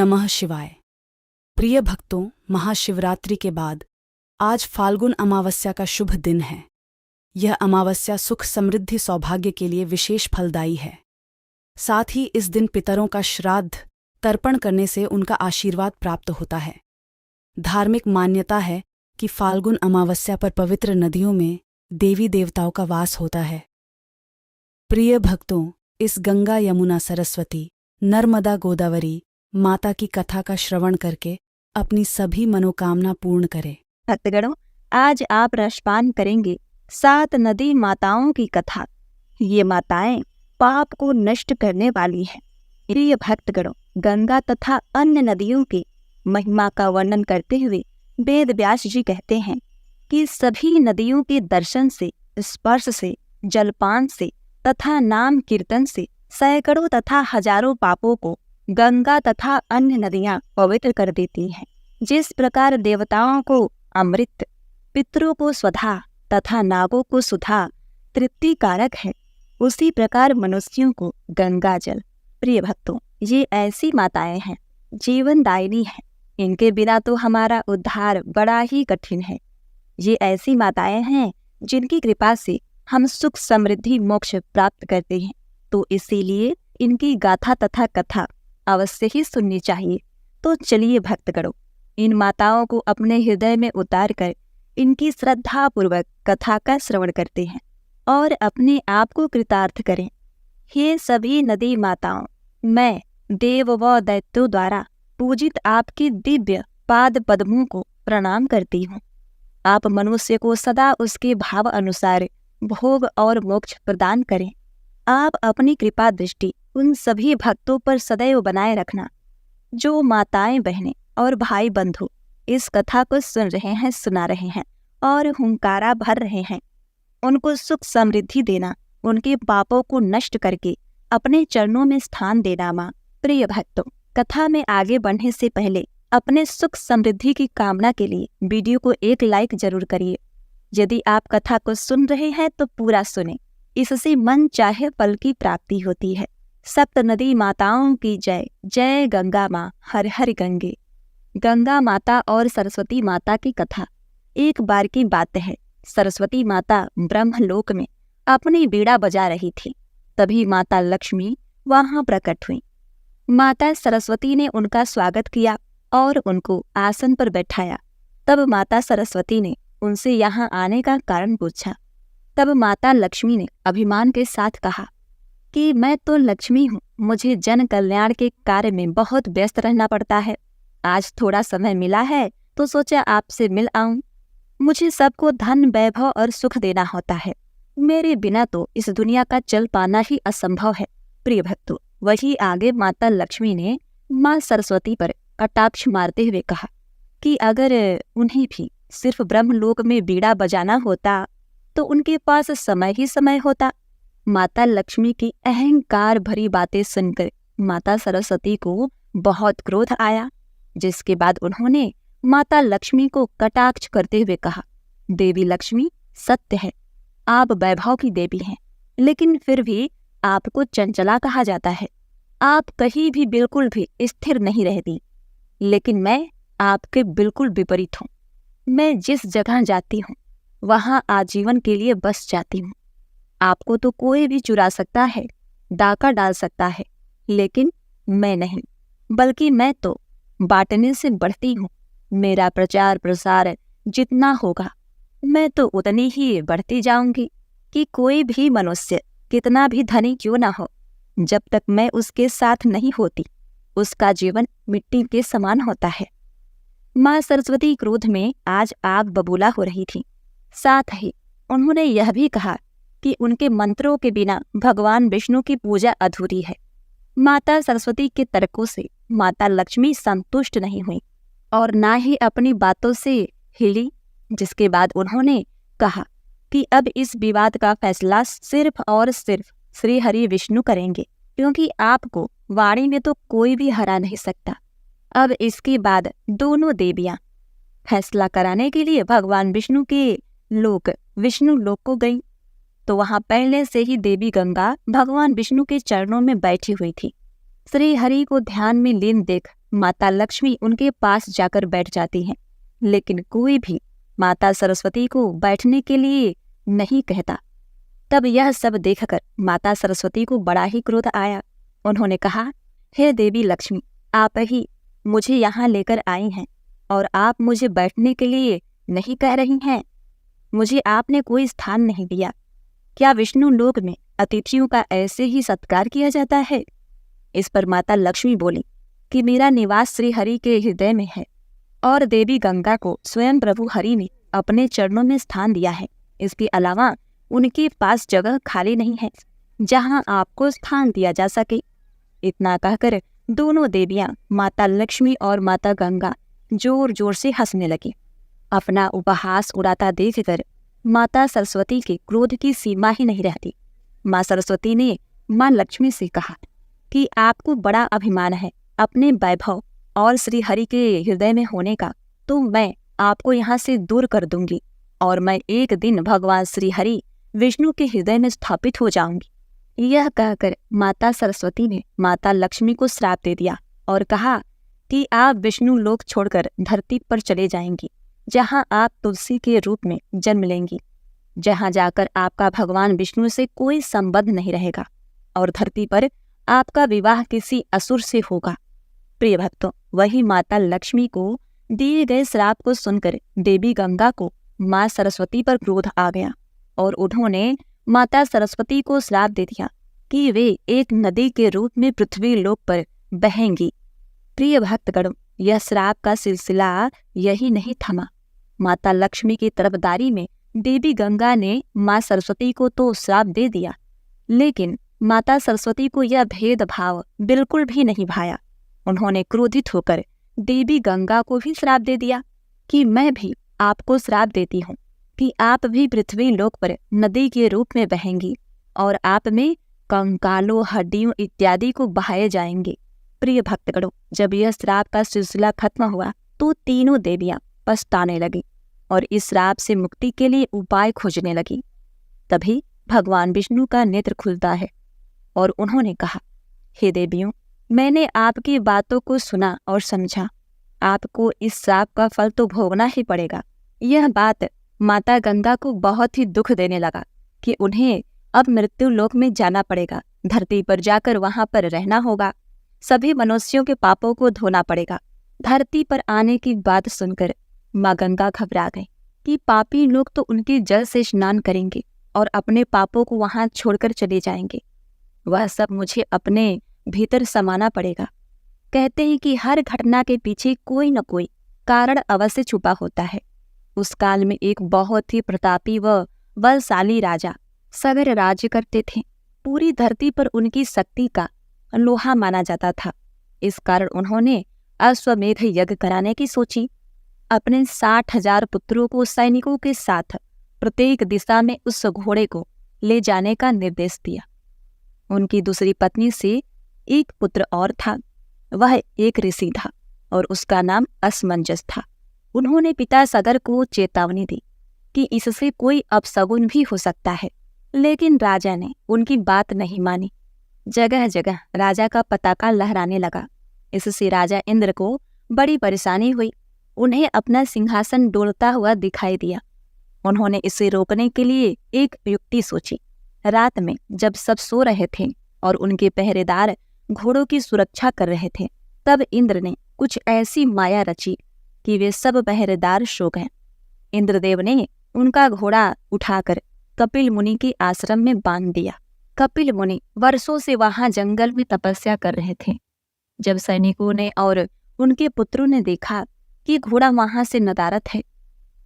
नमः शिवाय। प्रिय भक्तों, महाशिवरात्रि के बाद आज फाल्गुन अमावस्या का शुभ दिन है। यह अमावस्या सुख, समृद्धि, सौभाग्य के लिए विशेष फलदायी है। साथ ही इस दिन पितरों का श्राद्ध तर्पण करने से उनका आशीर्वाद प्राप्त होता है। धार्मिक मान्यता है कि फाल्गुन अमावस्या पर पवित्र नदियों में देवी देवताओं का वास होता है। प्रिय भक्तों, इस गंगा, यमुना, सरस्वती, नर्मदा, गोदावरी माता की कथा का श्रवण करके अपनी सभी मनोकामना पूर्ण करें। भक्तगणों, आज आप रसपान करेंगे 7 नदी माताओं की कथा। ये माताएं पाप को नष्ट करने वाली हैं। प्रिय भक्तगणों, गंगा तथा अन्य नदियों की महिमा का वर्णन करते हुए वेद व्यास जी कहते हैं कि सभी नदियों के दर्शन से, स्पर्श से, जलपान से तथा नाम कीर्तन से सैकड़ों तथा हजारों पापों को गंगा तथा अन्य नदियां पवित्र कर देती हैं। जिस प्रकार देवताओं को अमृत, पितरों को स्वधा तथा नागों को सुधा तृप्ति कारक है, उसी प्रकार मनुष्यों को गंगा जल। प्रिय भक्तों, ये ऐसी माताएं हैं, जीवनदायिनी हैं। इनके बिना तो हमारा उद्धार बड़ा ही कठिन है। ये ऐसी माताएं हैं जिनकी कृपा से हम सुख, समृद्धि, मोक्ष प्राप्त करते हैं। तो इसीलिए इनकी गाथा तथा कथा अवश्य ही सुननी चाहिए। तो चलिए भक्तगणों, इन माताओं को अपने हृदय में उतार कर इनकी श्रद्धा पूर्वक कथा का श्रवण करते हैं और अपने आप को कृतार्थ करें। हे सभी नदी माताओं, मैं देव व दैत्यों द्वारा पूजित आपकी दिव्य पाद पद्मों को प्रणाम करती हूँ। आप मनुष्य को सदा उसके भाव अनुसार भोग और मोक्ष प्रदान करें। आप अपनी कृपा दृष्टि उन सभी भक्तों पर सदैव बनाए रखना जो माताएं, बहनें और भाई बंधु इस कथा को सुन रहे हैं, सुना रहे हैं और हुंकारा भर रहे हैं। उनको सुख समृद्धि देना, उनके पापों को नष्ट करके अपने चरणों में स्थान देना। माँ, प्रिय भक्तों, कथा में आगे बढ़ने से पहले अपने सुख समृद्धि की कामना के लिए वीडियो को एक लाइक जरूर करिए। यदि आप कथा को सुन रहे हैं तो पूरा सुने, इससे मन चाहे फल की प्राप्ति होती है। सप्त नदी माताओं की जय। जय गंगा माँ, हर हर गंगे। गंगा माता और सरस्वती माता की कथा। एक बार की बात है, सरस्वती माता ब्रह्मलोक में अपनी बीड़ा बजा रही थी। तभी माता लक्ष्मी वहां प्रकट हुई। माता सरस्वती ने उनका स्वागत किया और उनको आसन पर बैठाया। तब माता सरस्वती ने उनसे यहाँ आने का कारण पूछा। तब माता लक्ष्मी ने अभिमान के साथ कहा कि मैं तो लक्ष्मी हूँ, मुझे जन कल्याण के कार्य में बहुत व्यस्त रहना पड़ता है। आज थोड़ा समय मिला है तो सोचा आपसे मिल आऊं। मुझे सबको धन, वैभव और सुख देना होता है। मेरे बिना तो इस दुनिया का चल पाना ही असंभव है। प्रिय भक्तों, वही आगे माता लक्ष्मी ने माँ सरस्वती पर कटाक्ष मारते हुए कहा कि अगर उन्हें भी सिर्फ ब्रह्मलोक में बीड़ा बजाना होता तो उनके पास समय ही समय होता। माता लक्ष्मी की अहंकार भरी बातें सुनकर माता सरस्वती को बहुत क्रोध आया, जिसके बाद उन्होंने माता लक्ष्मी को कटाक्ष करते हुए कहा, देवी लक्ष्मी, सत्य है आप वैभव की देवी हैं, लेकिन फिर भी आपको चंचला कहा जाता है। आप कहीं भी बिल्कुल भी स्थिर नहीं रहती। लेकिन मैं आपके बिल्कुल विपरीत हूँ। मैं जिस जगह जाती हूँ वहां आजीवन के लिए बस जाती हूँ। आपको तो कोई भी चुरा सकता है, डाका डाल सकता है, लेकिन मैं नहीं, बल्कि मैं तो बांटने से बढ़ती हूँ। मेरा प्रचार प्रसार जितना होगा मैं तो उतनी ही बढ़ती जाऊंगी कि कोई भी मनुष्य कितना भी धनी क्यों ना हो, जब तक मैं उसके साथ नहीं होती उसका जीवन मिट्टी के समान होता है। माँ सरस्वती क्रोध में आज आग बबूला हो रही थी। साथ ही उन्होंने यह भी कहा कि उनके मंत्रों के बिना भगवान विष्णु की पूजा अधूरी है। माता सरस्वती के तर्कों से माता लक्ष्मी संतुष्ट नहीं हुई और ना ही अपनी बातों से हिली, जिसके बाद उन्होंने कहा कि अब इस विवाद का फैसला सिर्फ और सिर्फ श्री हरि विष्णु करेंगे, क्योंकि आपको वाणी में तो कोई भी हरा नहीं सकता। अब इसके बाद दोनों देवियां फैसला कराने के लिए भगवान विष्णु के लोक विष्णु लोक को गई। तो वहां पहले से ही देवी गंगा भगवान विष्णु के चरणों में बैठी हुई थी। श्री हरि को ध्यान में लीन देख माता लक्ष्मी उनके पास जाकर बैठ जाती हैं, लेकिन कोई भी माता सरस्वती को बैठने के लिए नहीं कहता। तब यह सब देखकर माता सरस्वती को बड़ा ही क्रोध आया। उन्होंने कहा, हे देवी लक्ष्मी, आप ही मुझे यहाँ लेकर आई हैं और आप मुझे बैठने के लिए नहीं कह रही हैं। मुझे आपने कोई स्थान नहीं दिया। क्या विष्णु लोक में अतिथियों का ऐसे ही सत्कार किया जाता है? इस पर माता लक्ष्मी बोली कि मेरा निवास श्री हरि के हृदय में है और देवी गंगा को स्वयं प्रभु हरि ने अपने चरणों में स्थान दिया है। इसके अलावा उनके पास जगह खाली नहीं है जहां आपको स्थान दिया जा सके। इतना कहकर दोनों देवियां माता लक्ष्मी और माता गंगा जोर जोर से हंसने लगी। अपना उपहास उड़ाता देखकर माता सरस्वती के क्रोध की सीमा ही नहीं रहती। माँ सरस्वती ने माँ लक्ष्मी से कहा कि आपको बड़ा अभिमान है अपने वैभव और श्री हरि के हृदय में होने का, तो मैं आपको यहाँ से दूर कर दूंगी और मैं एक दिन भगवान श्री हरि विष्णु के हृदय में स्थापित हो जाऊंगी। यह कहकर माता सरस्वती ने माता लक्ष्मी को श्राप दे दिया और कहा कि आप विष्णु लोक छोड़कर धरती पर चले जाएंगी, जहां आप तुलसी के रूप में जन्म लेंगी, जहां जाकर आपका भगवान विष्णु से कोई संबंध नहीं रहेगा और धरती पर आपका विवाह किसी असुर से होगा। प्रिय भक्तों, वही माता लक्ष्मी को दिए गए श्राप को सुनकर देवी गंगा को माँ सरस्वती पर क्रोध आ गया और उन्होंने माता सरस्वती को श्राप दे दिया कि वे एक नदी के रूप में पृथ्वी लोक पर बहेंगी। प्रिय भक्तगण, यह श्राप का सिलसिला यही नहीं थमा। माता लक्ष्मी की तरफदारी में देवी गंगा ने माँ सरस्वती को तो श्राप दे दिया, लेकिन माता सरस्वती को यह भेदभाव बिल्कुल भी नहीं भाया। उन्होंने क्रोधित होकर देवी गंगा को भी श्राप दे दिया कि मैं भी आपको श्राप देती हूँ कि आप भी पृथ्वी लोक पर नदी के रूप में बहेंगी और आप में कंकालों, हड्डियों इत्यादि को बहाए जाएंगे। प्रिय भक्तगणों, जब यह श्राप का सिलसिला खत्म हुआ तो तीनों देवियां पछताने लगी और इस श्राप से मुक्ति के लिए उपाय खोजने लगी। तभी भगवान विष्णु का नेत्र खुलता है और उन्होंने कहा, हे देवियों, मैंने आपकी बातों को सुना और समझा। आपको इस श्राप का फल तो भोगना ही पड़ेगा। यह बात माता गंगा को बहुत ही दुख देने लगा कि उन्हें अब मृत्यु लोक में जाना पड़ेगा, धरती पर जाकर वहां पर रहना होगा, सभी मनुष्यों के पापों को धोना पड़ेगा। धरती पर आने की बात सुनकर माँ गंगा घबरा गई कि पापी लोग तो उनके जल से स्नान करेंगे और अपने पापों को वहां छोड़कर चले जाएंगे। वह सब मुझे अपने भीतर समाना पड़ेगा। कहते हैं कि हर घटना के पीछे कोई न कोई कारण अवश्य छुपा होता है। उस काल में एक बहुत ही प्रतापी व बलशाली राजा सगर राज्य करते थे। पूरी धरती पर उनकी शक्ति का लोहा माना जाता था। इस कारण उन्होंने अश्वमेध यज्ञ कराने की सोची। अपने 60,000 पुत्रों को सैनिकों के साथ प्रत्येक दिशा में उस घोड़े को ले जाने का निर्देश दिया। उनकी दूसरी पत्नी से एक पुत्र और था। वह एक ऋषि था और उसका नाम असमंजस था। उन्होंने पिता सगर को चेतावनी दी कि इससे कोई अपशगुन भी हो सकता है, लेकिन राजा ने उनकी बात नहीं मानी। जगह जगह राजा का पताका लहराने लगा। इससे राजा इंद्र को बड़ी परेशानी हुई। उन्हें अपना सिंहासन डोलता हुआ दिखाई दिया। उन्होंने इसे रोकने के लिए एक युक्ति सोची। रात में जब सब सो रहे थे और उनके पहरेदार घोड़ों की सुरक्षा कर रहे थे, तब इंद्र ने कुछ ऐसी माया रची कि वे सब पहरेदार सो गए। इंद्रदेव ने उनका घोड़ा उठाकर कपिल मुनि के आश्रम में बांध दिया। कपिल मुनि वर्षों से वहां जंगल में तपस्या कर रहे थे। जब सैनिकों ने और उनके पुत्रों ने देखा कि घोड़ा वहां से नदारद है,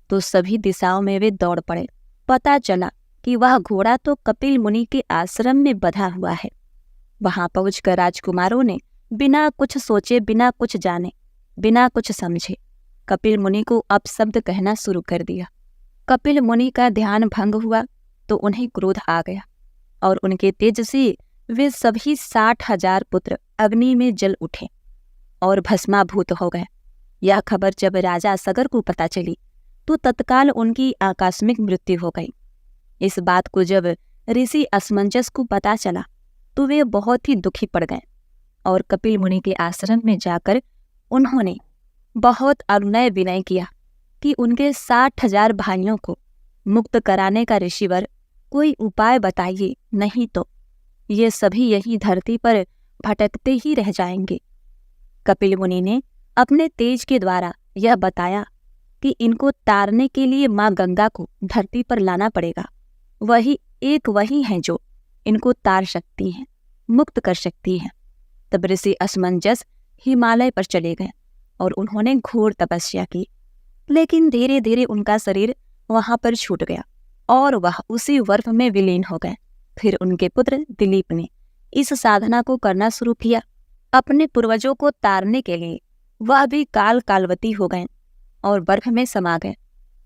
तो सभी दिशाओं में वे दौड़ पड़े। पता चला कि वह घोड़ा तो कपिल मुनि के आश्रम में बंधा हुआ है। वहां पहुंचकर राजकुमारों ने बिना कुछ सोचे, बिना कुछ जाने, बिना कुछ समझे कपिल मुनि को अपशब्द कहना शुरू कर दिया। कपिल मुनि का ध्यान भंग हुआ तो उन्हें क्रोध आ गया और उनके तेज से वे सभी 60,000 पुत्र अग्नि में जल उठे और भस्माभूत हो गए। यह खबर जब राजा सगर को पता चली तो तत्काल उनकी आकस्मिक मृत्यु हो गई। इस बात को जब ऋषि असमंजस को पता चला तो वे बहुत ही दुखी पड़ गए और कपिल मुनि के आश्रम में जाकर उन्होंने बहुत अनुनय विनय किया कि उनके 60,000 भाइयों को मुक्त कराने का ऋषिवर कोई उपाय बताइए, नहीं तो ये सभी यही धरती पर भटकते ही रह जाएंगे। कपिल मुनि ने अपने तेज के द्वारा यह बताया कि इनको तारने के लिए माँ गंगा को धरती पर लाना पड़ेगा। वही है जो इनको तार सकती हैं, मुक्त कर सकती हैं। तब ऋषि असमंजस हिमालय पर चले गए और उन्होंने घोर तपस्या की, लेकिन धीरे धीरे उनका शरीर वहां पर छूट गया और वह उसी बर्फ में विलीन हो गए। फिर उनके पुत्र दिलीप ने इस साधना को करना शुरू किया। अपने पूर्वजों को तारने के लिए वह भी कालवती हो गए और बर्फ में समा गए।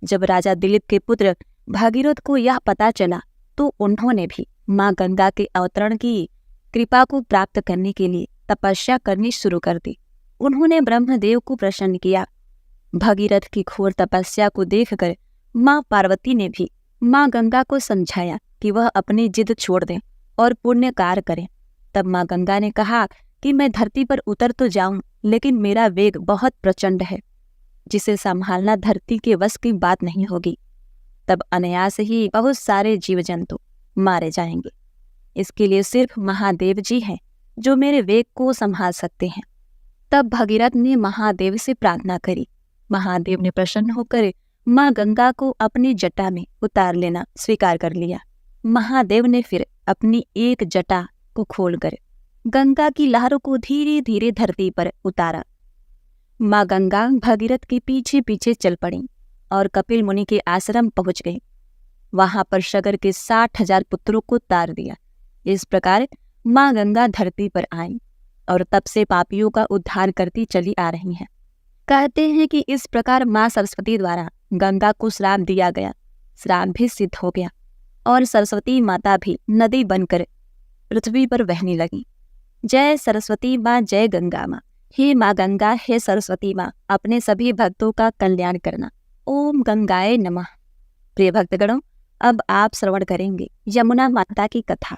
जब राजा दिलीप के पुत्र भागीरथ को यह पता चला तो उन्होंने भी माँ गंगा के अवतरण की कृपा को प्राप्त करने के लिए तपस्या करनी शुरू कर दी। उन्होंने ब्रह्मदेव को प्रसन्न किया। भगीरथ की घोर तपस्या को देखकर माँ पार्वती ने भी माँ गंगा को समझाया कि वह अपनी जिद छोड़ दें और पुण्य कार्य करें। तब माँ गंगा ने कहा कि मैं धरती पर उतर तो जाऊं, लेकिन मेरा वेग बहुत प्रचंड है, जिसे संभालना धरती के वश की बात नहीं होगी। तब अनायास ही बहुत सारे जीव जंतु मारे जाएंगे। इसके लिए सिर्फ महादेव जी हैं जो मेरे वेग को संभाल सकते हैं। तब भगीरथ ने महादेव से प्रार्थना करी। महादेव ने प्रसन्न होकर माँ गंगा को अपनी जटा में उतार लेना स्वीकार कर लिया। महादेव ने फिर अपनी एक जटा को खोलकर गंगा की लहरों को धीरे धीरे धरती पर उतारा। माँ गंगा भगीरथ के पीछे पीछे चल पड़ी और कपिल मुनि के आश्रम पहुंच गई। वहां पर सगर के 60,000 पुत्रों को तार दिया। इस प्रकार माँ गंगा धरती पर आई और तब से पापियों का उद्धार करती चली आ रही हैं। कहते हैं कि इस प्रकार माँ सरस्वती द्वारा गंगा को श्राप दिया गया। श्राप भी सिद्ध हो गया और सरस्वती माता भी नदी बनकर पृथ्वी पर बहने लगी। जय सरस्वती माँ, जय गंगा माँ। हे माँ गंगा, हे सरस्वती माँ, अपने सभी भक्तों का कल्याण करना। ओम गंगाए नमः। प्रिय भक्तगणों, अब आप श्रवण करेंगे यमुना माता की कथा।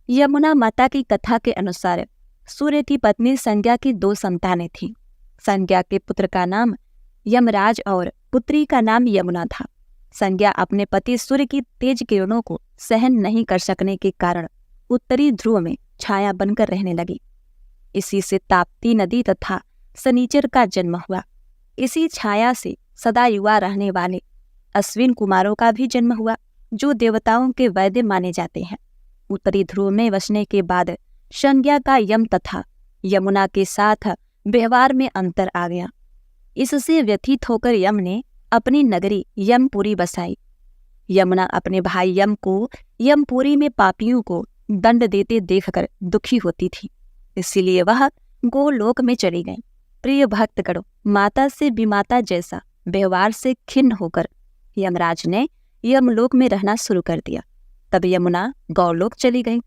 यमुना माता की कथा के अनुसार सूर्य की पत्नी संज्ञा की 2 संतानें थीं। संज्ञा के पुत्र का नाम यमराज और पुत्री का नाम यमुना था। संज्ञा अपने पति सूर्य की तेज किरणों को सहन नहीं कर सकने के कारण उत्तरी ध्रुव में छाया बनकर रहने लगी। इसी से ताप्ती नदी तथा शनिचर का जन्म हुआ। इसी छाया से सदा युवा रहने वाले अश्विन कुमारों का भी जन्म हुआ, जो देवताओं के वैद्य माने जाते हैं। उत्तरी ध्रुव में बसने के बाद संज्ञा का यम तथा यमुना के साथ व्यवहार में अंतर आ गया। इससे व्यथित होकर यम ने अपनी नगरी यमपुरी बसाई। यमुना अपने भाई यम को यमपुरी में पापियों को दंड देते देखकर दुखी होती थी, इसीलिए वह गोलोक में चली गई। प्रिय भक्तगणों, माता से विमाता जैसा व्यवहार से खिन्न होकर यमराज ने यमलोक में रहना शुरू कर दिया। तब यमुना गौलोक चली गई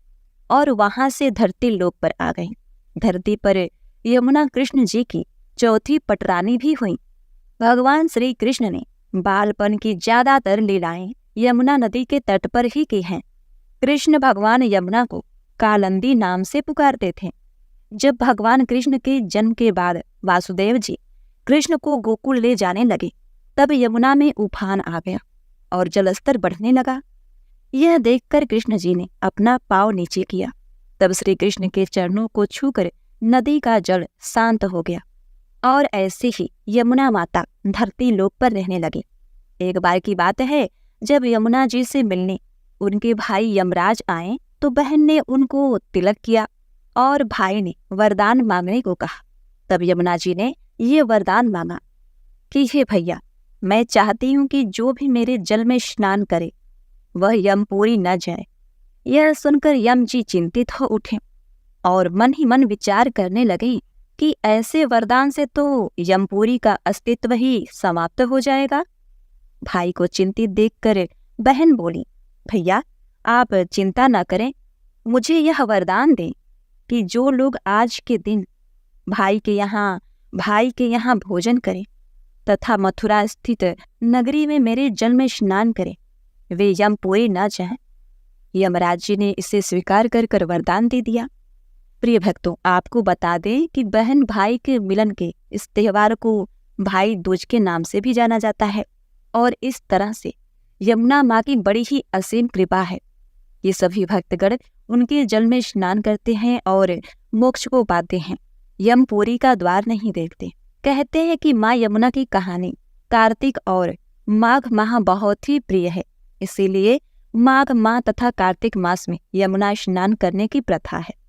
और वहां से धरती लोक पर आ गई। धरती पर यमुना कृष्ण जी की चौथी पटरानी भी हुई। भगवान श्री कृष्ण ने बालपन की ज्यादातर लीलाएं यमुना नदी के तट पर ही की हैं। कृष्ण भगवान यमुना को कालंदी नाम से पुकारते थे। जब भगवान कृष्ण के जन्म के बाद वासुदेव जी कृष्ण को गोकुल ले जाने लगे, तब यमुना में उफान आ गया और जलस्तर बढ़ने लगा। यह देखकर कृष्ण जी ने अपना पाँव नीचे किया। तब श्री कृष्ण के चरणों को छूकर नदी का जल शांत हो गया और ऐसे ही यमुना माता धरती लोक पर रहने लगी। एक बार की बात है, जब यमुना जी से मिलने उनके भाई यमराज आए तो बहन ने उनको तिलक किया और भाई ने वरदान मांगने को कहा। तब यमुना जी ने ये वरदान मांगा कि हे भैया, मैं चाहती हूँ कि जो भी मेरे जल में स्नान करे वह यमपुरी न जाए। यह सुनकर यम जी चिंतित हो उठे और मन ही मन विचार करने लगे कि ऐसे वरदान से तो यमपुरी का अस्तित्व ही समाप्त हो जाएगा। भाई को चिंतित देखकर बहन बोली, भैया आप चिंता न करें, मुझे यह वरदान दें कि जो लोग आज के दिन भाई के यहाँ भोजन करें तथा मथुरा स्थित नगरी में मेरे जल में स्नान करें, वे यमपुरी न जाएं। यमराज जी ने इसे स्वीकार कर वरदान दे दिया। प्रिय भक्तों, आपको बता दें कि बहन भाई के मिलन के इस त्योहार को भाई दूज के नाम से भी जाना जाता है और इस तरह से यमुना माँ की बड़ी ही असीम कृपा है। ये सभी भक्तगण उनके जल में स्नान करते हैं और मोक्ष को पाते हैं, यमपुरी का द्वार नहीं देखते। कहते हैं कि माँ यमुना की कहानी कार्तिक और माघ माह बहुत ही प्रिय है, इसीलिए माघ माह तथा कार्तिक मास में यमुना स्नान करने की प्रथा है।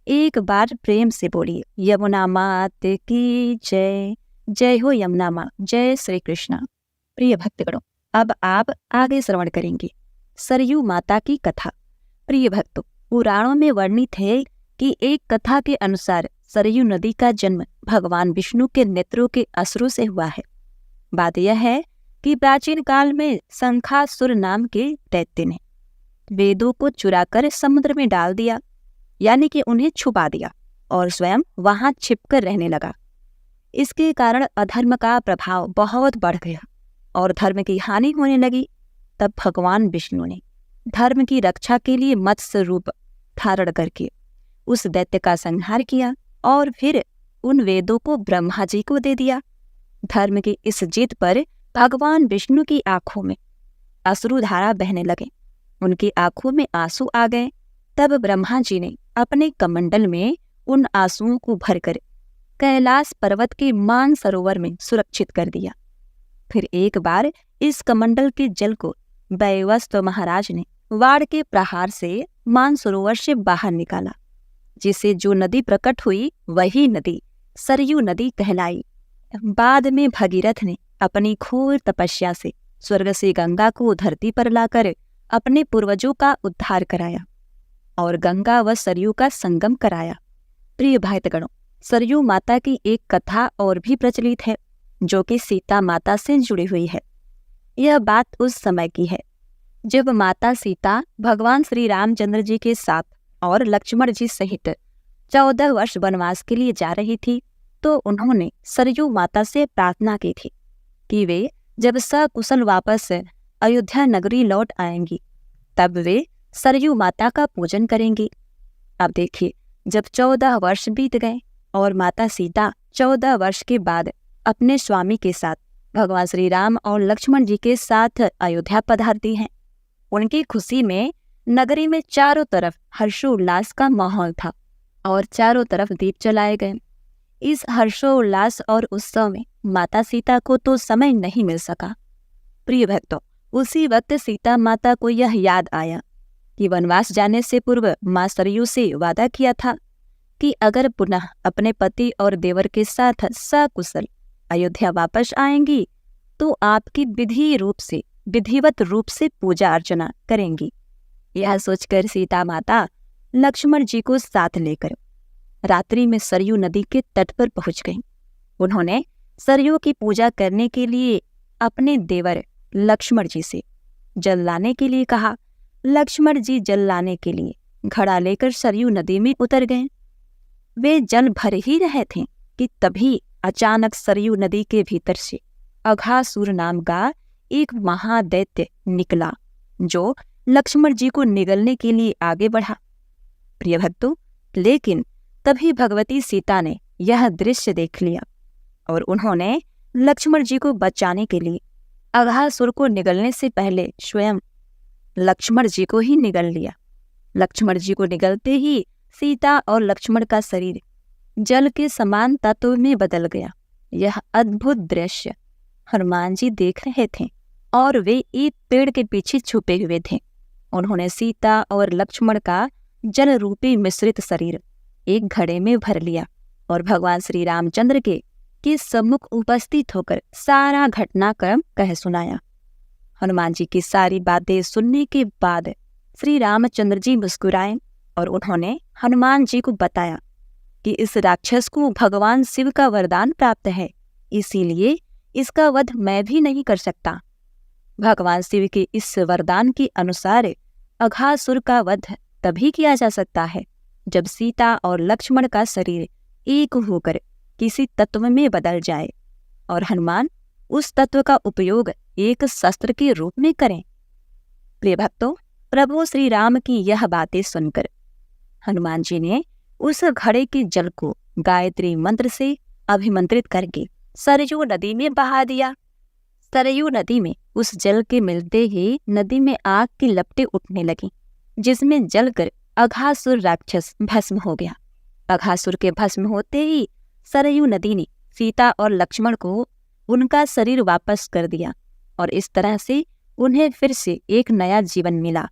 एक बार प्रेम से बोलिए, यमुना मात की जय। जय हो यमुना माँ, जय श्री कृष्ण। प्रिय भक्तगणों, अब आप आगे श्रवण करेंगे सरयू माता की कथा। प्रिय भक्तों, पुराणों में वर्णित है कि एक कथा के अनुसार सरयू नदी का जन्म भगवान विष्णु के नेत्रों के अश्रु से हुआ है। बात यह है कि प्राचीन काल में शंखासुर नाम के दैत्य ने वेदों को चुराकर समुद्र में डाल दिया, यानी कि उन्हें छुपा दिया और स्वयं वहां छिपकर रहने लगा। इसके कारण अधर्म का प्रभाव बहुत बढ़ गया और धर्म की हानि होने लगी। तब भगवान विष्णु ने धर्म की रक्षा के लिए मत्स्य रूप धारण करके उस दैत्य का संहार किया और फिर उन वेदों को ब्रह्मा जी को दे दिया। धर्म की इस जीत पर भगवान विष्णु की आंखों में अश्रुधारा बहने लगे, उनकी आंखों में आंसू आ गए। तब ब्रह्मा जी ने अपने कमंडल में उन आंसुओं को भरकर कैलाश पर्वत के मान सरोवर में सुरक्षित कर दिया। फिर एक बार इस कमंडल के जल को वैवस्वत महाराज ने वाड़ के प्रहार से मान सरोवर से बाहर निकाला, जिससे जो नदी प्रकट हुई वही नदी सरयू नदी कहलाई। बाद में भगीरथ ने अपनी घोर तपस्या से स्वर्ग से गंगा को धरती पर लाकर अपने पूर्वजों का उद्धार कराया और गंगा व सरयू का संगम कराया। प्रिय भक्तगणों, सरयू माता की एक कथा और भी प्रचलित है जो कि सीता माता से जुड़ी हुई है। यह बात उस समय की है जब माता सीता भगवान श्री रामचंद्र जी के साथ और लक्ष्मण जी सहित 14 वर्ष वनवास के लिए जा रही थी, तो उन्होंने सरयू माता से प्रार्थना की थी कि वे जब सकुशल वापस अयोध्या नगरी लौट आएंगी तब वे सरयू माता का पूजन करेंगी। अब देखिए, जब 14 वर्ष बीत गए और माता सीता 14 वर्ष के बाद अपने स्वामी के साथ भगवान श्री राम और लक्ष्मण जी के साथ अयोध्या पधारती हैं। उनकी खुशी में नगरी में चारों तरफ हर्षोल्लास का माहौल था और चारों तरफ दीप जलाए गए। इस हर्षोल्लास और उत्सव में माता सीता को तो समय नहीं मिल सका। प्रिय भक्तों, उसी वक्त सीता माता को यह याद आया कि वनवास जाने से पूर्व माँ सरयू से वादा किया था कि अगर पुनः अपने पति और देवर के साथ सकुशल अयोध्या वापस आएंगी तो आपकी विधिवत रूप से पूजा अर्चना करेंगी। यह सोचकर सीता माता लक्ष्मण जी को साथ लेकर रात्रि में सरयू नदी के तट पर पहुंच गईं। उन्होंने सरयू की पूजा करने के लिए अपने देवर लक्ष्मण जी से जल लाने के लिए कहा। लक्ष्मण जी जल लाने के लिए घड़ा लेकर सरयू नदी में उतर गए। वे जल भर ही रहे थे कि तभी अचानक सरयू नदी के भीतर से अघासुर नाम का एक महादैत्य निकला जो लक्ष्मण जी को निगलने के लिए आगे बढ़ा। प्रिय भक्तों, लेकिन तभी भगवती सीता ने यह दृश्य देख लिया और उन्होंने लक्ष्मण जी को बचाने के लिए अघासुर को निगलने से पहले स्वयं लक्ष्मण जी को ही निगल लिया। लक्ष्मण जी को निगलते ही सीता और लक्ष्मण का शरीर जल के समान तत्व में बदल गया। यह अद्भुत दृश्य हनुमान जी देख रहे थे और वे एक पेड़ के पीछे छुपे हुए थे। उन्होंने सीता और लक्ष्मण का जल रूपी मिश्रित शरीर एक घड़े में भर लिया और भगवान श्री रामचंद्र के सम्मुख उपस्थित होकर सारा घटनाक्रम कह सुनाया। हनुमान जी की सारी बातें सुनने के बाद श्री रामचंद्र जी मुस्कुराए और उन्होंने हनुमान जी को बताया कि इस राक्षस को भगवान शिव का वरदान प्राप्त है, इसीलिए इसका वध मैं भी नहीं कर सकता। भगवान शिव के इस वरदान के अनुसार अघासुर का वध तभी किया जा सकता है जब सीता और लक्ष्मण का शरीर एक होकर किसी तत्व में बदल जाए और हनुमान उस तत्व का उपयोग एक शस्त्र के रूप में करें। प्रिय भक्तों, प्रभु श्री राम की यह बातें सुनकर हनुमान जी ने उस घड़े के जल को गायत्री मंत्र से अभिमंत्रित करके सरयू नदी में बहा दिया। सरयू नदी में उस जल के मिलते ही नदी में आग की लपटें उठने लगी, जिसमें जलकर अघासुर राक्षस भस्म हो गया। अघासुर के भस्म होते ही सरयू नदी ने सीता और लक्ष्मण को उनका शरीर वापस कर दिया और इस तरह से उन्हें फिर से एक नया जीवन मिला।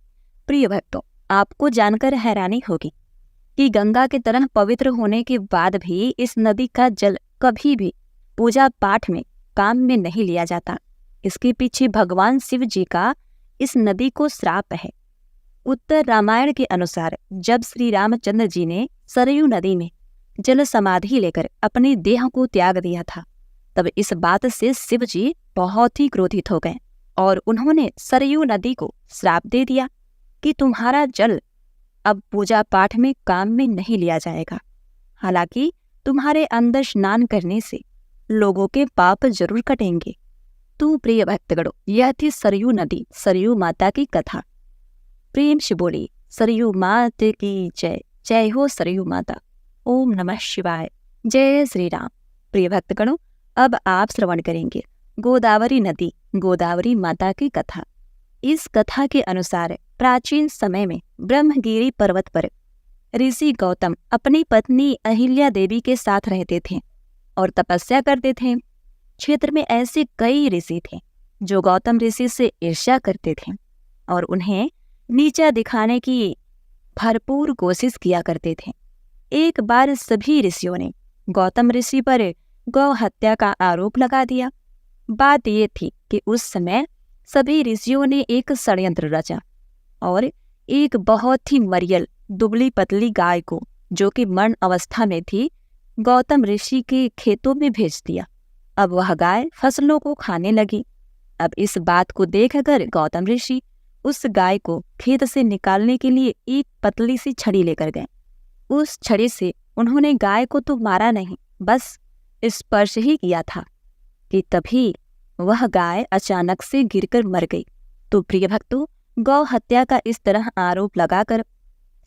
प्रिय भक्तों, आपको जानकर हैरानी होगी कि गंगा की तरह पवित्र होने के बाद भी इस नदी का जल कभी भी पूजा पाठ में काम में नहीं लिया जाता। इसके पीछे भगवान शिव जी का इस नदी को श्राप है। उत्तर रामायण के अनुसार जब श्री रामचंद्र जी ने सरयू नदी में जल समाधि लेकर अपने देह को त्याग दिया था, तब इस बात से शिव जी बहुत ही क्रोधित हो गए और उन्होंने सरयू नदी को श्राप दे दिया कि तुम्हारा जल अब पूजा पाठ में काम में नहीं लिया जाएगा। हालांकि तुम्हारे अंदर स्नान करने से लोगों के पाप जरूर कटेंगे। तो प्रिय भक्तगणों, यह थी सरयू नदी, सरयू माता की कथा। प्रेम से बोली सरयू माता की जय। जय हो सरयू माता। ओम नमः शिवाय। जय श्री राम। प्रिय भक्तगणों, अब आप श्रवण करेंगे गोदावरी नदी, गोदावरी माता की कथा। इस कथा के अनुसार प्राचीन समय में ब्रह्मगिरी पर्वत पर ऋषि गौतम अपनी पत्नी अहिल्या देवी के साथ रहते थे और तपस्या करते थे। क्षेत्र में ऐसे कई ऋषि थे जो गौतम ऋषि से ईर्ष्या करते थे और उन्हें नीचा दिखाने की भरपूर कोशिश किया करते थे। एक बार सभी ऋषियों ने गौतम ऋषि पर गौ हत्या का आरोप लगा दिया। बात ये थी कि उस समय सभी ऋषियों ने एक षड्यंत्र रचा और एक बहुत ही मरियल दुबली पतली गाय को, जो कि मरण अवस्था में थी, गौतम ऋषि के खेतों में भेज दिया। अब वह गाय फसलों को खाने लगी। अब इस बात को देखकर गौतम ऋषि उस गाय को खेत से निकालने के लिए एक पतली सी छड़ी लेकर गए। उस छड़ी से उन्होंने गाय को तो मारा नहीं, बस स्पर्श ही किया था कि तभी वह गाय अचानक से गिरकर मर गई। तो प्रिय भक्तों, गौ हत्या का इस तरह आरोप लगाकर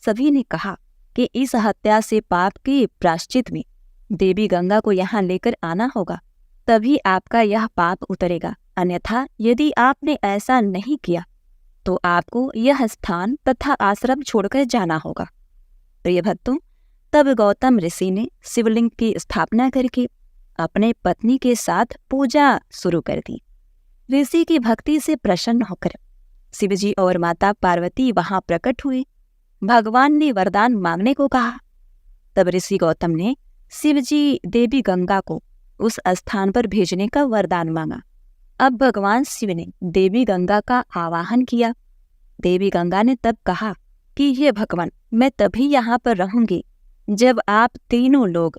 सभी ने कहा कि इस हत्या से पाप के प्रायश्चित में देवी गंगा को यहाँ लेकर आना होगा, तभी आपका यह पाप उतरेगा। अन्यथा यदि आपने ऐसा नहीं किया तो आपको यह स्थान तथा आश्रम छोड़कर जाना होगा। प्रिय भक्तों, तब गौतम ऋषि ने शिवलिंग की स्थापना करके अपने पत्नी के साथ पूजा शुरू कर दी। ऋषि की भक्ति से प्रसन्न होकर शिवजी और माता पार्वती वहां प्रकट हुए। भगवान ने वरदान मांगने को कहा। तब ऋषि गौतम ने शिवजी देवी गंगा को उस स्थान पर भेजने का वरदान मांगा। अब भगवान शिव ने देवी गंगा का आवाहन किया। देवी गंगा ने तब कहा कि हे भगवान, मैं तभी यहाँ पर रहूंगी जब आप तीनों लोग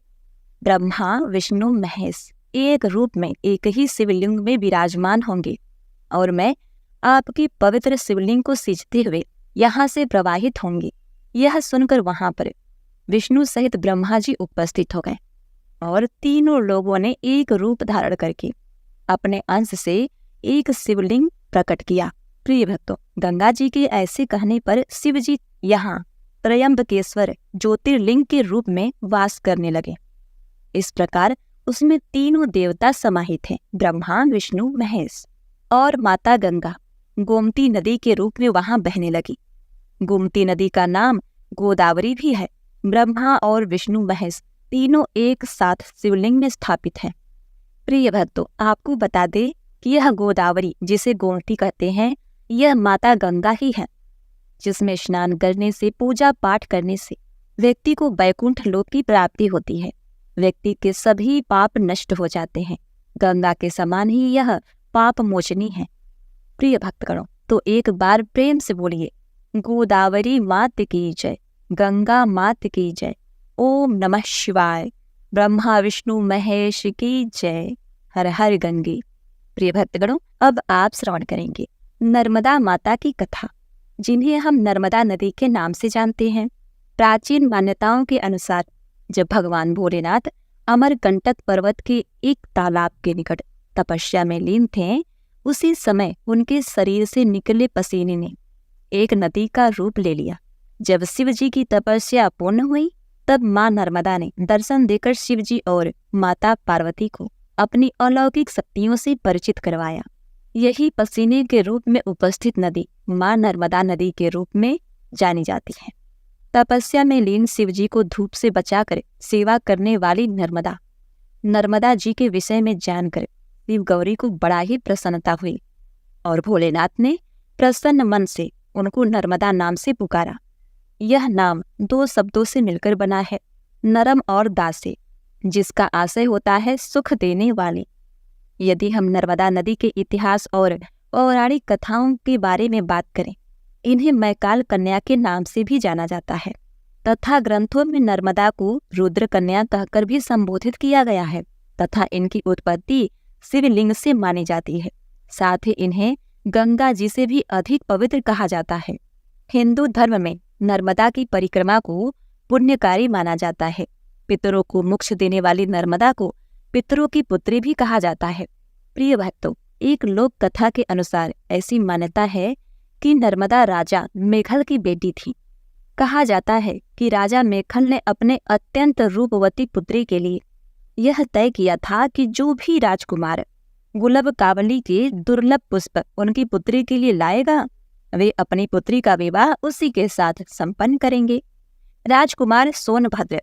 ब्रह्मा विष्णु महेश एक रूप में एक ही शिवलिंग में विराजमान होंगे और मैं आपकी पवित्र शिवलिंग को सींचते हुए यहाँ से प्रवाहित होंगी। यह सुनकर वहां पर विष्णु सहित ब्रह्मा जी उपस्थित हो गए और तीनों लोगों ने एक रूप धारण करके अपने अंश से एक शिवलिंग प्रकट किया। प्रिय भक्तों, गंगा जी के ऐसे कहने पर शिव जी यहाँ त्रयंबकेश्वर ज्योतिर्लिंग के रूप में वास करने लगे। इस प्रकार उसमें तीनों देवता समाहित हैं, ब्रह्मा विष्णु महेश, और माता गंगा गोमती नदी के रूप में वहां बहने लगी। गोमती नदी का नाम गोदावरी भी है। ब्रह्मा और विष्णु महेश तीनों एक साथ शिवलिंग में स्थापित हैं। प्रिय भक्तों, आपको बता दे कि यह गोदावरी, जिसे गोमती कहते हैं, यह माता गंगा ही है, जिसमें स्नान करने से, पूजा पाठ करने से व्यक्ति को वैकुंठ लोक की प्राप्ति होती है। व्यक्ति के सभी पाप नष्ट हो जाते हैं। गंगा के समान ही यह पाप मोचनी है। प्रिय भक्तगणों, तो एक बार प्रेम से बोलिए गोदावरी मात की जय, गंगा मात की जय, ओम नमः शिवाय, ब्रह्मा विष्णु महेश की जय, हर हर गंगे। प्रिय भक्तगणों, अब आप श्रवण करेंगे नर्मदा माता की कथा, जिन्हें हम नर्मदा नदी के नाम से जानते हैं। प्राचीन मान्यताओं के अनुसार जब भगवान भोलेनाथ अमरकंटक पर्वत के एक तालाब के निकट तपस्या में लीन थे, उसी समय उनके शरीर से निकले पसीने ने एक नदी का रूप ले लिया। जब शिव जी की तपस्या पूर्ण हुई तब माँ नर्मदा ने दर्शन देकर शिवजी और माता पार्वती को अपनी अलौकिक शक्तियों से परिचित करवाया। यही पसीने के रूप में उपस्थित नदी माँ नर्मदा नदी के रूप में जानी जाती है। तपस्या में लीन शिवजी को धूप से बचाकर सेवा करने वाली नर्मदा जी के विषय में जानकर शिव गौरी को बड़ा ही प्रसन्नता हुई और भोलेनाथ ने प्रसन्न मन से उनको नर्मदा नाम से पुकारा। यह नाम 2 शब्दों से मिलकर बना है, नरम और दासे, जिसका आशय होता है सुख देने वाली। यदि हम नर्मदा नदी के इतिहास और पौराणिक कथाओं के बारे में बात करें, इन्हें मैकाल कन्या के नाम से भी जाना जाता है तथा ग्रंथों में नर्मदा को रुद्र कन्या कहकर भी संबोधित किया गया है तथा इनकी उत्पत्ति शिवलिंग से मानी जाती है। साथ ही इन्हें गंगा जी से भी अधिक पवित्र कहा जाता है। हिंदू धर्म में नर्मदा की परिक्रमा को पुण्यकारी माना जाता है। पितरों को मोक्ष देने वाली नर्मदा को पितरों की पुत्री भी कहा जाता है। प्रिय भक्तों, एक लोक कथा के अनुसार ऐसी मान्यता है कि नर्मदा राजा मेघल की बेटी थी। कहा जाता है कि राजा मेघल ने अपने अत्यंत रूपवती पुत्री के लिए यह तय किया था कि जो भी राजकुमार गुलाब कावली के दुर्लभ पुष्प उनकी पुत्री के लिए लाएगा, वे अपनी पुत्री का विवाह उसी के साथ संपन्न करेंगे। राजकुमार सोनभद्र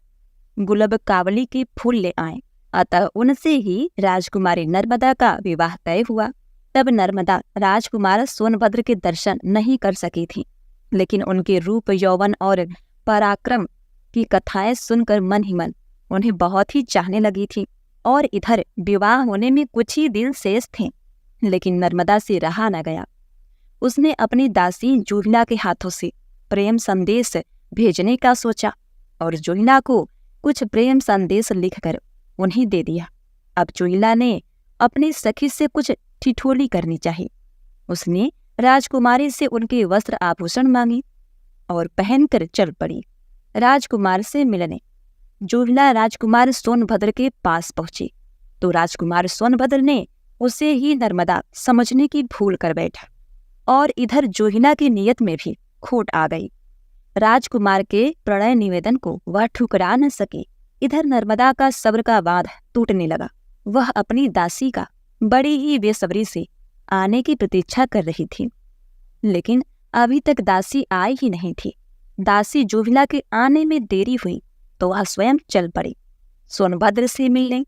गुलाब कावली के फूल ले आए, अतः उनसे ही राजकुमारी नर्मदा का विवाह तय हुआ। तब नर्मदा राजकुमार सोनभद्र के दर्शन नहीं कर सकी थी, लेकिन उनके रूप, यौवन और पराक्रम की कथाएं सुनकर मन ही मन उन्हें बहुत ही चाहने लगी थी। और इधर विवाह होने में कुछ ही दिन शेष थे, लेकिन नर्मदा से रहा न गया। उसने अपनी दासी जूहिला के हाथों से प्रेम संदेश भेजने का सोचा और जूहिला को कुछ प्रेम संदेश लिखकर उन्हें दे दिया। अब जूहिला ने अपनी सखी से कुछ ठिठोली करनी चाहिए। उसने राजकुमारी से उनके वस्त्र आभूषण मांगे और पहनकर चल पड़ी राजकुमार से मिलने। जूहिला राजकुमार सोनभद्र के पास पहुंची तो राजकुमार सोनभद्र ने उसे ही नर्मदा समझने की भूल कर बैठा और इधर जूहिला की नीयत में भी खोट आ गई। राजकुमार के प्रणय निवेदन को वह ठुकरा न सकी। इधर नर्मदा का सब्र का बांध टूटने लगा। वह अपनी दासी का बड़ी ही बेसब्री से आने की प्रतीक्षा कर रही थी, लेकिन अभी तक दासी आई ही नहीं थी। दासी जूहिला के आने में देरी हुई तो वह स्वयं चल पड़ी सोनभद्र से मिलने।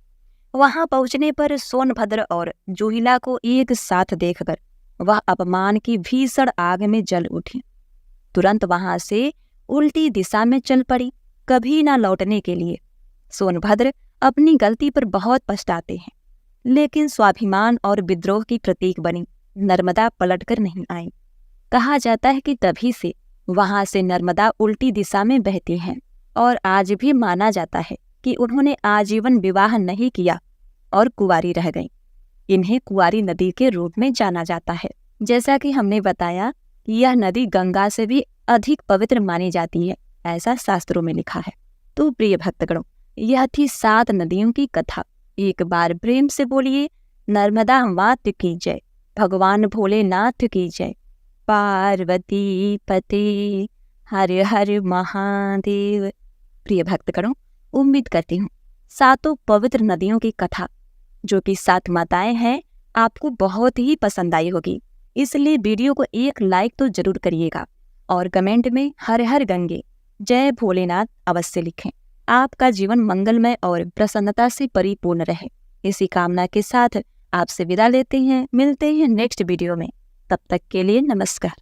वहां पहुंचने पर सोनभद्र और जूहिला को एक साथ देखकर वह अपमान की भीषण आग में जल उठी। तुरंत वहां से उल्टी दिशा में चल पड़ी, कभी न लौटने के लिए। सोनभद्र अपनी गलती पर बहुत पछताते हैं, लेकिन स्वाभिमान और विद्रोह की प्रतीक बनी नर्मदा पलटकर नहीं आई। कहा जाता है कि तभी से वहां से नर्मदा उल्टी दिशा में बहती हैं और आज भी माना जाता है कि उन्होंने आजीवन विवाह नहीं किया और कुंवारी रह गईं। इन्हें कुंवारी नदी के रूप में जाना जाता है। जैसा कि हमने बताया कि यह नदी गंगा से भी अधिक पवित्र मानी जाती है, ऐसा शास्त्रों में लिखा है। तो प्रिय भक्तगणों, यह थी 7 नदियों की कथा। एक बार प्रेम से बोलिए नर्मदा मात की जय, भगवान भोलेनाथ की जय, पार्वती पति हर हर महादेव। प्रिय भक्तगणों, उम्मीद करती हूँ 7 पवित्र नदियों की कथा, जो कि 7 माताएं हैं, आपको बहुत ही पसंद आई होगी। इसलिए वीडियो को एक लाइक तो जरूर करिएगा और कमेंट में हर हर गंगे जय भोलेनाथ अवश्य लिखें। आपका जीवन मंगलमय और प्रसन्नता से परिपूर्ण रहे, इसी कामना के साथ आपसे विदा लेते हैं। मिलते हैं नेक्स्ट वीडियो में। तब तक के लिए नमस्कार।